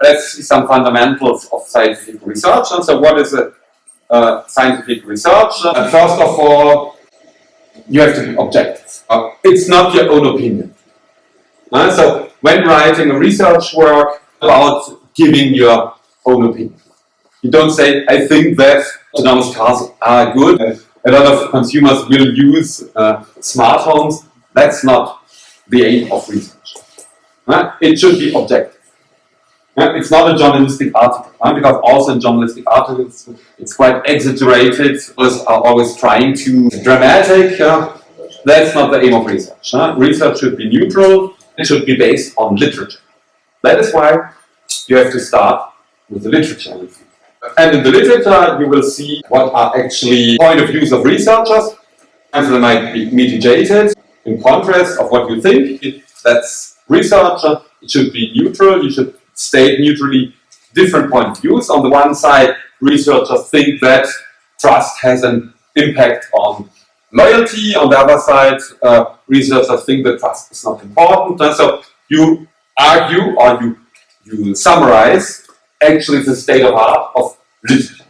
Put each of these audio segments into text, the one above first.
let's see some fundamentals of scientific research. And so what is a scientific research? First of all, you have to be objective. It's not your own opinion. So when writing a research work, about giving your own opinion. You don't say, I think that autonomous cars are good. A lot of consumers will use smart homes. That's not the aim of research. It should be objective. It's not a journalistic article, because also in journalistic articles it's quite exaggerated. Others are always trying to be dramatic. That's not the aim of research. Research should be neutral. It should be based on literature. That is why you have to start with the literature. And in the literature you will see what are actually point of views of researchers, and they might be mitigated in contrast of what you think. That's researcher. It should be neutral. You should state neutrally different point of views. On the one side, researchers think that trust has an impact on loyalty. On the other side, researchers think that trust is not important. And so you argue, or you summarize actually the state of art of literature.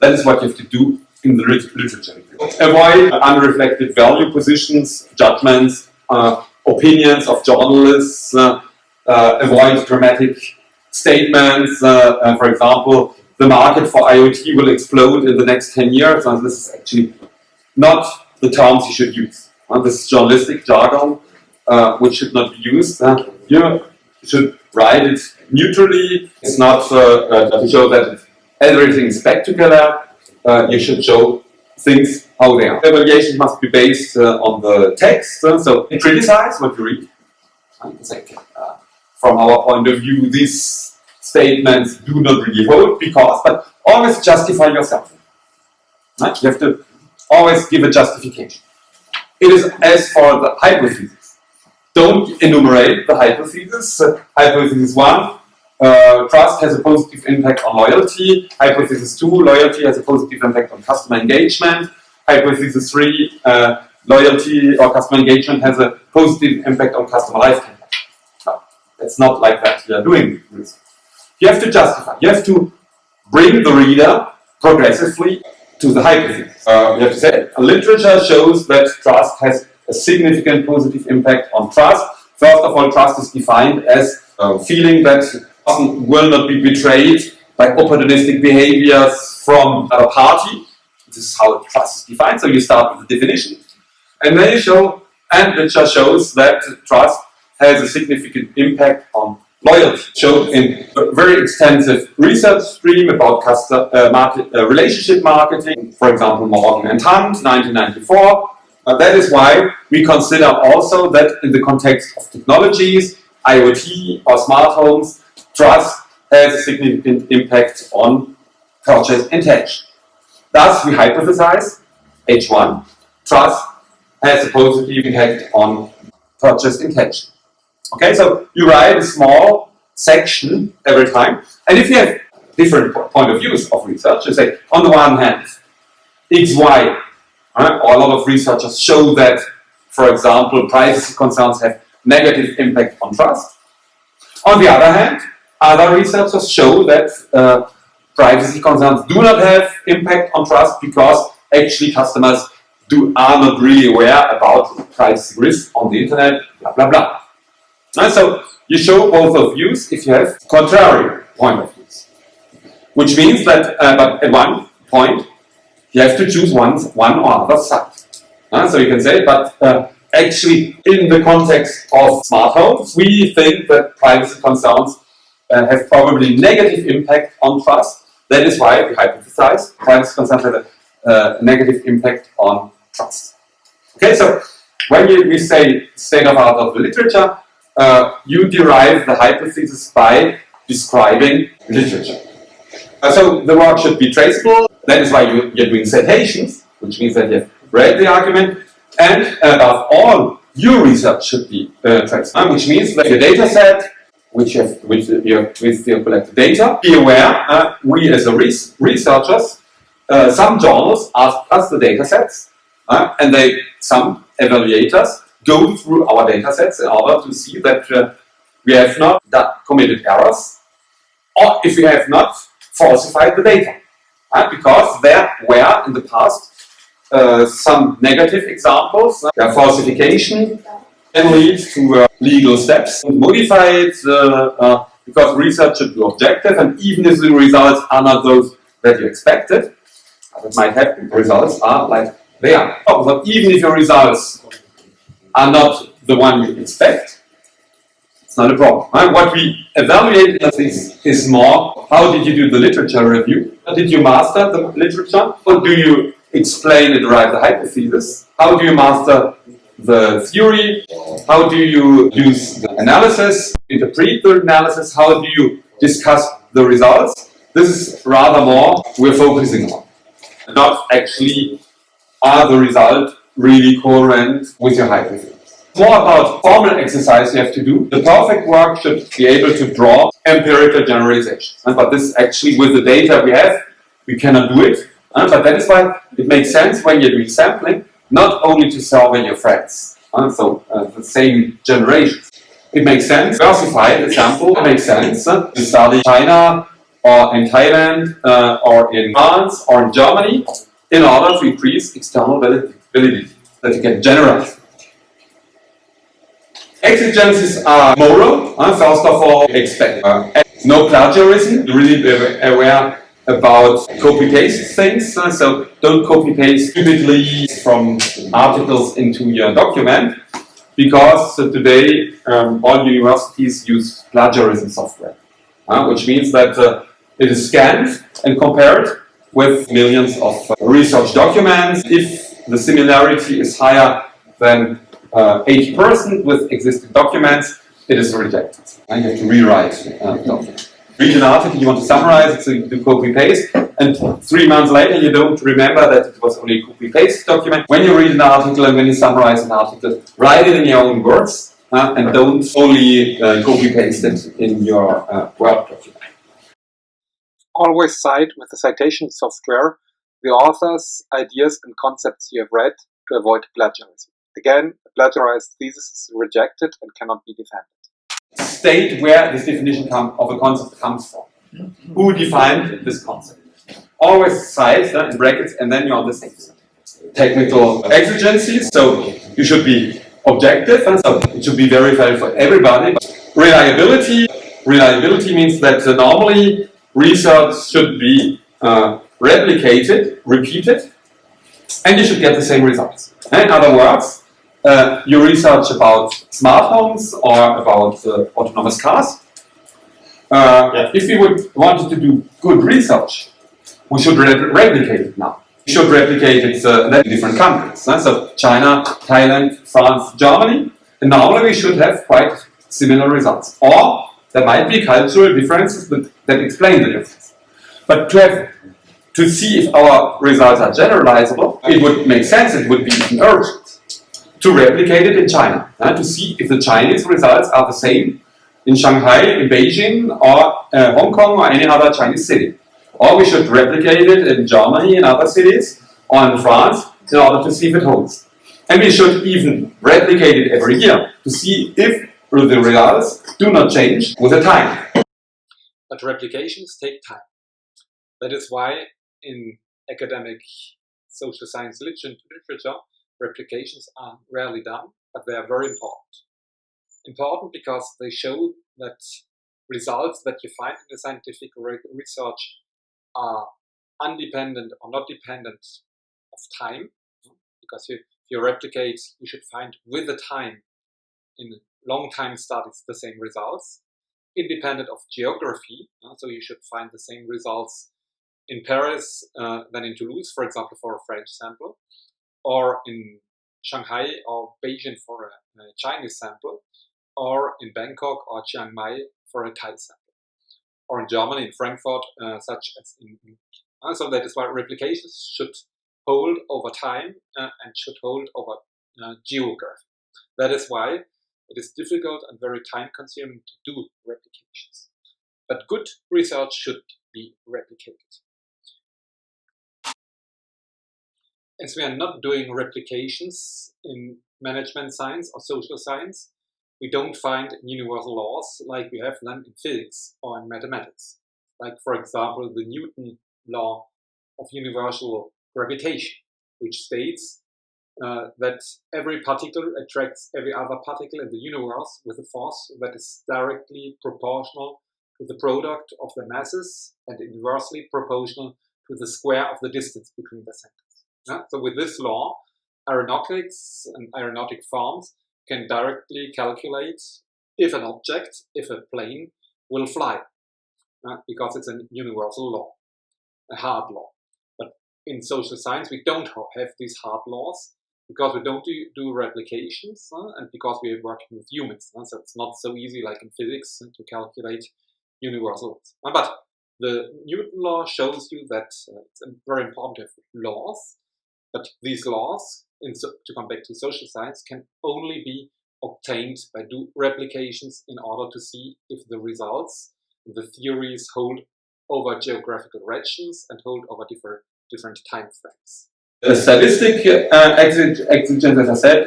That is what you have to do in the literature review. Avoid unreflected value positions, judgments, opinions of journalists. Avoid dramatic statements. For example, the market for IoT will explode in the next 10 years, and this is actually not the terms you should use. This is journalistic jargon, which should not be used. You should write it neutrally. It's not to show that everything is spectacular. You should show things how they are. Evaluation must be based on the text. So criticize what you read. From our point of view, these statements do not really hold because, but always justify yourself. You have to always give a justification. It is as for the hypothesis. Don't enumerate the hypothesis. Hypothesis 1, trust has a positive impact on loyalty. Hypothesis 2, loyalty has a positive impact on customer engagement. Hypothesis 3, loyalty or customer engagement has a positive impact on customer lifetime. No, it's not like that you are doing this. You have to justify. You have to bring the reader progressively to the hypothesis. You have to say, literature shows that trust has a significant positive impact on trust. First of all, trust is defined as a feeling that a person will not be betrayed by opportunistic behaviors from a party. This is how trust is defined. So you start with the definition. And then you show, and literature shows that trust has a significant impact on loyalty. Showed in a very extensive research stream about relationship marketing, for example, Morgan and Hunt, 1994. That is why we consider also that in the context of technologies, IoT or smart homes, trust has a significant impact on purchase intention. Thus, we hypothesize, H1, trust has a positive impact on purchase intention. Okay, so you write a small section every time, and if you have different point of views of research, you say, on the one hand, X, Y, or a lot of researchers show that, for example, privacy concerns have negative impact on trust. On the other hand, other researchers show that privacy concerns do not have impact on trust because actually customers are not really aware about privacy risks on the internet, blah, blah, blah. So you show both of views if you have contrary point of views. Which means that but at one point you have to choose one or other side. So you can say, but actually in the context of smart homes, we think that privacy concerns have probably negative impact on trust. That is why we hypothesize privacy concerns have a negative impact on trust. Okay, so when we say state of art of the literature, you derive the hypothesis by describing literature. So the work should be traceable. That is why you're doing citations, which means that you have read the argument. And above all, your research should be traceable, which means that your data set, with your collected data, be aware, we as researchers, some journals ask us the data sets, and some evaluators go through our data sets in order to see that we have not committed errors or if we have not falsified the data. Because there were in the past some negative examples. Falsification can lead to legal steps. Modify it because research should be objective, and even if the results are not those that you expected, that might happen. The results are like they are. But even if your results are not the one you expect, it's not a problem. What we evaluate is more, how did you do the literature review? How did you master the literature? How do you explain and derive the hypothesis? How do you master the theory? How do you use the analysis, interpret the analysis? How do you discuss the results? This is rather more we're focusing on. Not actually, are the results really coherent with your hypothesis? More about formal exercise you have to do. The perfect work should be able to draw empirical generalizations. But this actually, with the data we have, we cannot do it. But that is why it makes sense when you're doing sampling, not only to survey your friends, the same generations. It makes sense to diversify the sample. It makes sense to study China or in Thailand or in France or in Germany in order to increase external validity that you can generalize. Exigencies are moral. First of all, expect no plagiarism. Really be aware about copy-paste things. So don't copy-paste stupidly from articles into your document, because today all universities use plagiarism software, which means that it is scanned and compared with millions of research documents. If the similarity is higher than 80% with existing documents, it is rejected. You have to rewrite the document. Read an article, you want to summarize it, so you do copy-paste, and 3 months later you don't remember that it was only a copy-paste document. When you read an article and when you summarize an article, write it in your own words, and don't only copy-paste it in your Word document. Always cite with the citation software the author's ideas and concepts you have read to avoid plagiarism. Again, a plagiarized thesis is rejected and cannot be defended. State where this definition of a concept comes from. Who defined this concept? Always cite in brackets, and then you're on the safe side. Technical exigencies, so you should be objective, and so it should be verified for everybody. Reliability means that normally research should be replicated, repeated, and you should get the same results. In other words, you research about smart homes or about autonomous cars. If we would wanted to do good research, we should replicate it now. We should replicate it in different countries. So China, Thailand, France, Germany. And normally we should have quite similar results. Or there might be cultural differences that explain the difference. But to see if our results are generalizable, it would make sense, it would be even urgent to replicate it in China, to see if the Chinese results are the same in Shanghai, in Beijing, or Hong Kong, or any other Chinese city. Or we should replicate it in Germany, in other cities, or in France, in order to see if it holds. And we should even replicate it every year to see if the results do not change with the time. But replications take time. That is why in academic social science literature, replications are rarely done, but they are very important. Important because they show that results that you find in the scientific research are independent or not dependent of time, because if you replicate, you should find with the time in long time studies the same results, independent of geography, so you should find the same results in Paris than in Toulouse, for example, for a French sample, or in Shanghai or Beijing for a Chinese sample, or in Bangkok or Chiang Mai for a Thai sample, or in Germany, in Frankfurt, such as in so that is why replications should hold over time and should hold over geography. That is why it is difficult and very time-consuming to do replications. But good research should be replicated. As we are not doing replications in management science or social science, we don't find universal laws like we have them in physics or in mathematics. like for example the Newton law of universal gravitation, which states that every particle attracts every other particle in the universe with a force that is directly proportional to the product of the masses and inversely proportional to the square of the distance between the centers. Yeah? So with this law, aeronautics and aeronautic firms can directly calculate if an object, if a plane will fly, because it's a universal law, a hard law. But in social science, we don't have these hard laws because we don't do replications and because we are working with humans. So it's not so easy like in physics to calculate universal laws. But the Newton law shows you that it's very important to have laws, but these laws, to come back to social science, can only be obtained by do replications in order to see if the results, the theories hold over geographical regions and hold over different time frames. The statistic exigence, as I said,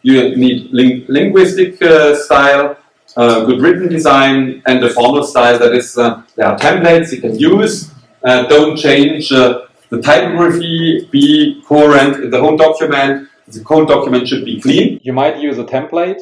you need linguistic style, good written design, and the formal style. That is, there are templates you can use. Don't change the typography. Be coherent in the whole document. The whole document should be clean. You might use a template,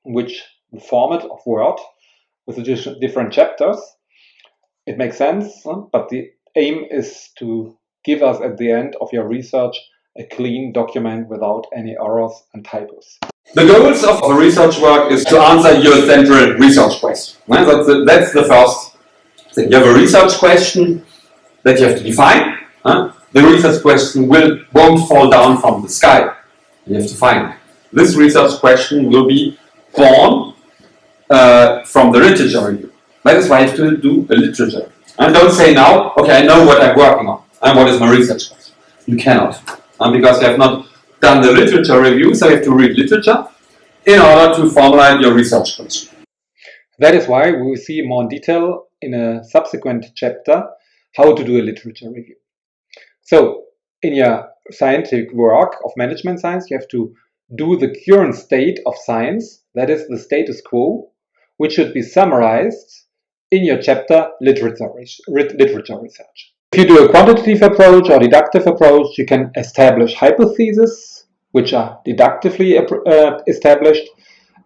which the format of Word with the different chapters. It makes sense, but the aim is to give us at the end of your research a clean document without any errors and typos. The goals of a research work is to answer your central research question. That's the first thing. You have a research question that you have to define. The research question won't fall down from the sky. You have to find it. This research question will be born from the literature review. That is why you have to do a literature. And don't say now, okay, I know what I'm working on and what is my research question. You cannot. Because you have not done the literature review, so you have to read literature in order to formulate your research question. That is why we will see more in detail in a subsequent chapter how to do a literature review. So, in your scientific work of management science, you have to do the current state of science, that is the status quo, which should be summarized in your chapter literature research. If you do a quantitative approach or deductive approach, you can establish hypotheses, which are deductively established,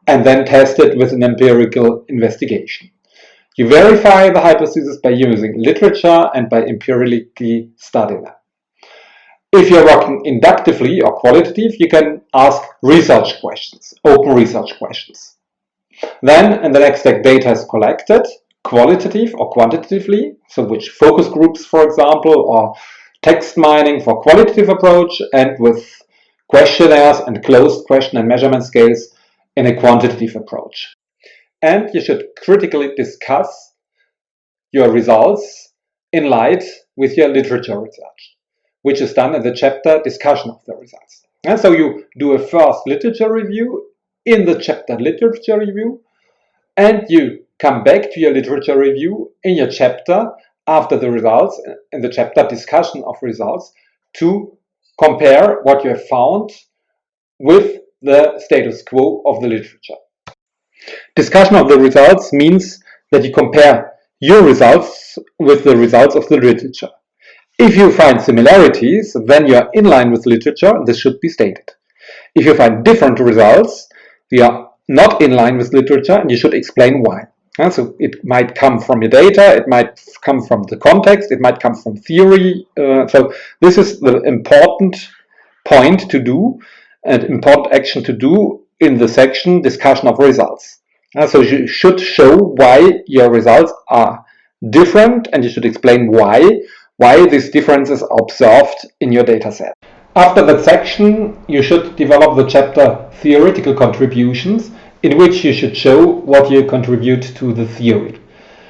and then test it with an empirical investigation. You verify the hypothesis by using literature and by empirically studying them. If you're working inductively or qualitative, you can ask research questions, open research questions. Then, in the next step, data is collected, qualitative or quantitatively, so which focus groups, for example, or text mining for qualitative approach, and with questionnaires and closed question and measurement scales in a quantitative approach. And you should critically discuss your results in light with your literature research, which is done in the chapter discussion of the results. And so you do a first literature review in the chapter literature review, and you come back to your literature review in your chapter after the results, in the chapter discussion of results, to compare what you have found with the status quo of the literature. Discussion of the results means that you compare your results with the results of the literature. If you find similarities, then you are in line with literature, and this should be stated. If you find different results, you are not in line with literature, and you should explain why. So it might come from your data, it might come from the context, it might come from theory. So this is the important point to do and important action to do in the section discussion of results. So you should show why your results are different, and you should explain why these differences are observed in your data set. After that section, you should develop the chapter theoretical contributions, in which you should show what you contribute to the theory,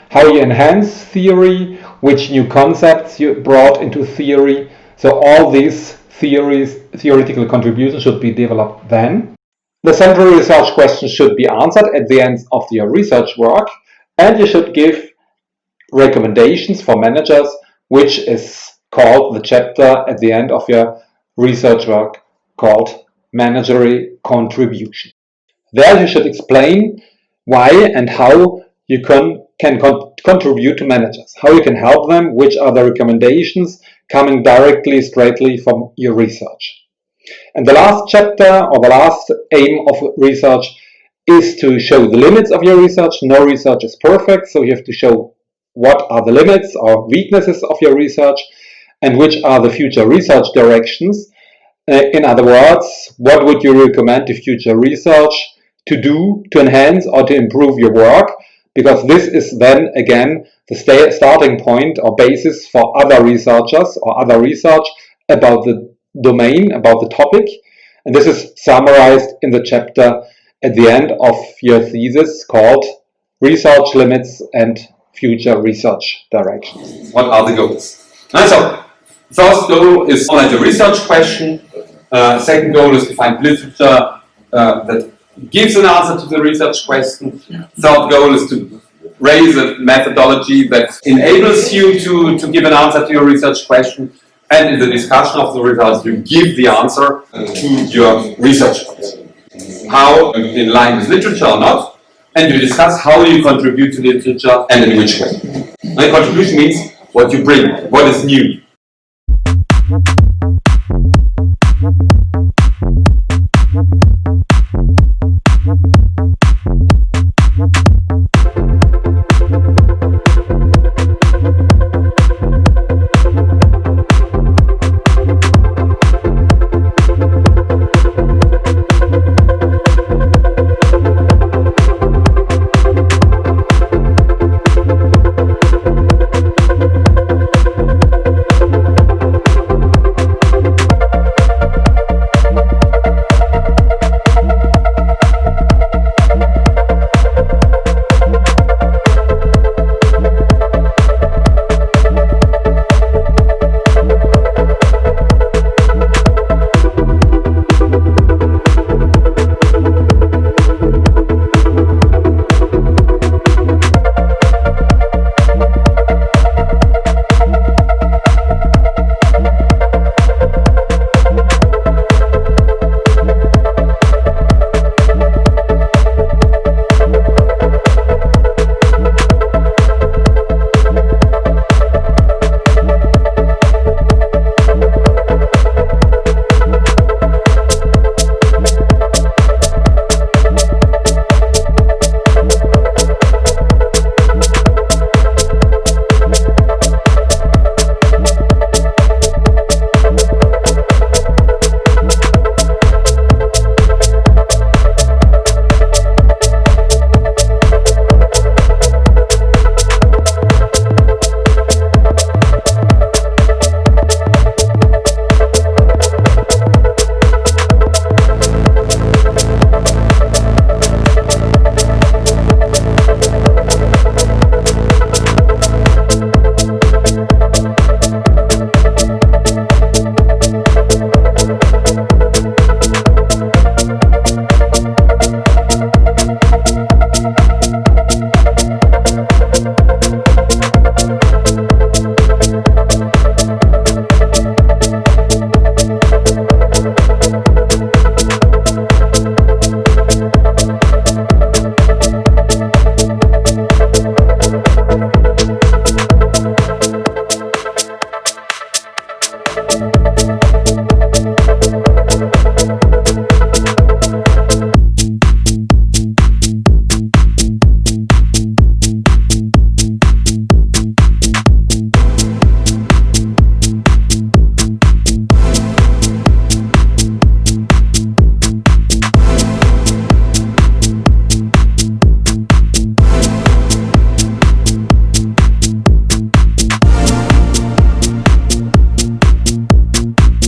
how you enhance theory, which new concepts you brought into theory. So all these theoretical contributions should be developed then. The central research questions should be answered at the end of your research work, and you should give recommendations for managers, which is called the chapter at the end of your research work called managerial contribution. There you should explain why and how you can can contribute to managers, how you can help them, which are the recommendations coming directly, straightly from your research. And the last chapter, or the last aim of research, is to show the limits of your research. No research is perfect, so you have to show what are the limits or weaknesses of your research and which are the future research directions. In other words, what would you recommend to future research to do to enhance or to improve your work? Because this is then again the starting point or basis for other researchers or other research about the domain, about the topic. And this is summarized in the chapter at the end of your thesis called Research Limits and Future Research Directions. What are the goals? And so, first goal is to formulate a research question. Second goal is to find literature that gives an answer to the research question. Third goal is to raise a methodology that enables you to give an answer to your research question. And in the discussion of the results, you give the answer to your research question. How in line with literature or not, and you discuss how you contribute to literature and in which way. And contribution means what you bring, what is new.